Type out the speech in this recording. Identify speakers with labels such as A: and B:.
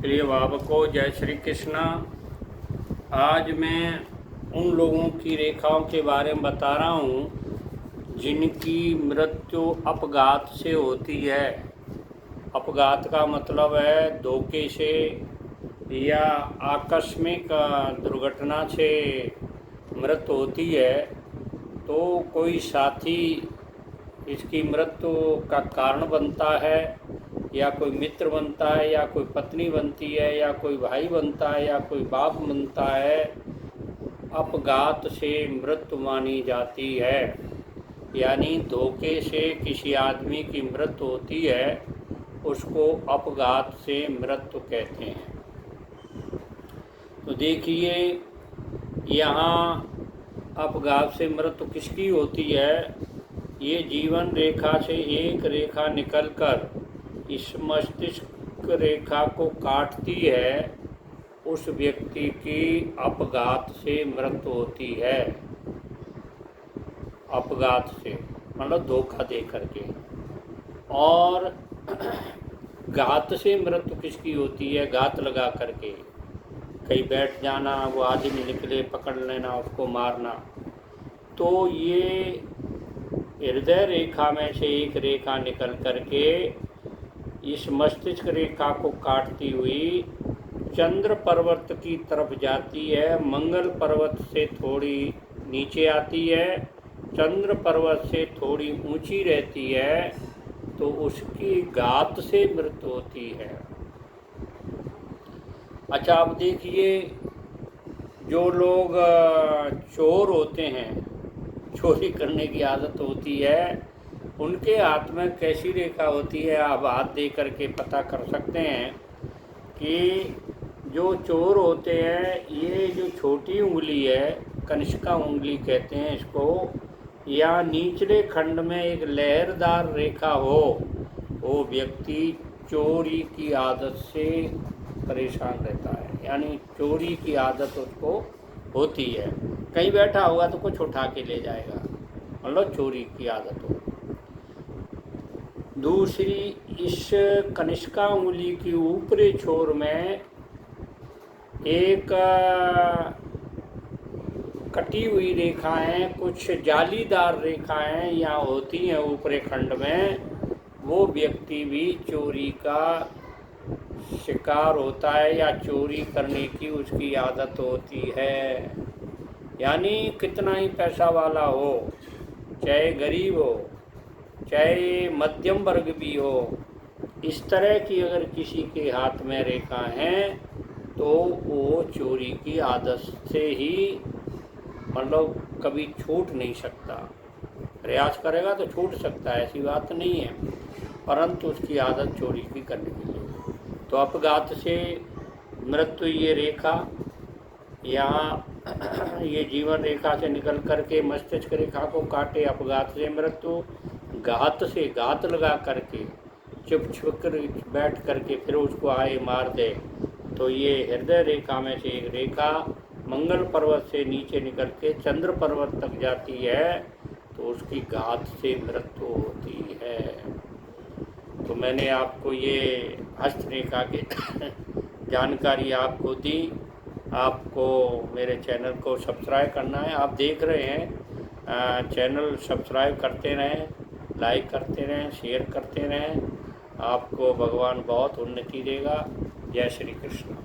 A: प्रिय भावकों, जय श्री कृष्णा। आज मैं उन लोगों की रेखाओं के बारे में बता रहा हूँ जिनकी मृत्यु अपघात से होती है। अपघात का मतलब है धोखे से या आकस्मिक दुर्घटना से मृत्यु होती है। तो कोई साथी इसकी मृत्यु का कारण बनता है, या कोई मित्र बनता है, या कोई पत्नी बनती है, या कोई भाई बनता है, या कोई बाप बनता है। अपघात से मृत्यु मानी जाती है, यानी धोखे से किसी आदमी की मृत्यु होती है, उसको अपघात से मृत्यु कहते हैं। तो देखिए, यहाँ अपघात से मृत्यु किसकी होती है। ये जीवन रेखा से एक रेखा निकलकर इस मस्तिष्क रेखा को काटती है, उस व्यक्ति की अपघात से मृत्यु होती है। अपघात से मतलब धोखा दे करके। और घात से मृत्यु किसकी होती है, घात लगा करके कहीं बैठ जाना, वो आदमी निकले पकड़ लेना, उसको मारना। तो ये हृदय रेखा में से एक रेखा निकल करके इस मस्तिष्क रेखा को काटती हुई चंद्र पर्वत की तरफ जाती है। मंगल पर्वत से थोड़ी नीचे आती है, चंद्र पर्वत से थोड़ी ऊंची रहती है, तो उसकी घात से मृत्यु होती है। अच्छा, आप देखिए, जो लोग चोर होते हैं, चोरी करने की आदत होती है, उनके हाथ में कैसी रेखा होती है, आप हाथ दे करके पता कर सकते हैं कि जो चोर होते हैं, ये जो छोटी उंगली है, कनिष्का उंगली कहते हैं इसको, या निचले खंड में एक लहरदार रेखा हो, वो व्यक्ति चोरी की आदत से परेशान रहता है, यानी चोरी की आदत उसको होती है। कहीं बैठा होगा तो कुछ उठा के ले जाएगा, मतलब चोरी की आदत हो। दूसरी, इस कनिष्का उंगली की ऊपरी छोर में एक कटी हुई रेखाएं, कुछ जालीदार रेखाएं यहाँ होती हैं ऊपरी खंड में, वो व्यक्ति भी चोरी का शिकार होता है या चोरी करने की उसकी आदत होती है। यानी कितना ही पैसा वाला हो, चाहे गरीब हो, चाहे मध्यम वर्ग भी हो, इस तरह की अगर किसी के हाथ में रेखा है तो वो चोरी की आदत से ही मतलब कभी छूट नहीं सकता। प्रयास करेगा तो छूट सकता है, ऐसी बात नहीं है, परंतु उसकी आदत चोरी की करने के लिए। तो अपघात से मृत्यु, ये रेखा यहाँ ये जीवन रेखा से निकल करके मस्तिष्क रेखा को काटे, अपघात से मृत्यु। घात से, घात लगा करके चुप छुप कर बैठ करके फिर उसको आए मार दे, तो ये हृदय रेखा में से एक रेखा मंगल पर्वत से नीचे निकल के चंद्र पर्वत तक जाती है, तो उसकी घात से मृत्यु होती है। तो मैंने आपको ये हस्तरेखा की जानकारी आपको दी। आपको मेरे चैनल को सब्सक्राइब करना है। आप देख रहे हैं, चैनल सब्सक्राइब करते रहें, लाइक करते रहें, शेयर करते रहें। आपको भगवान बहुत उन्नति देगा। जय श्री कृष्ण।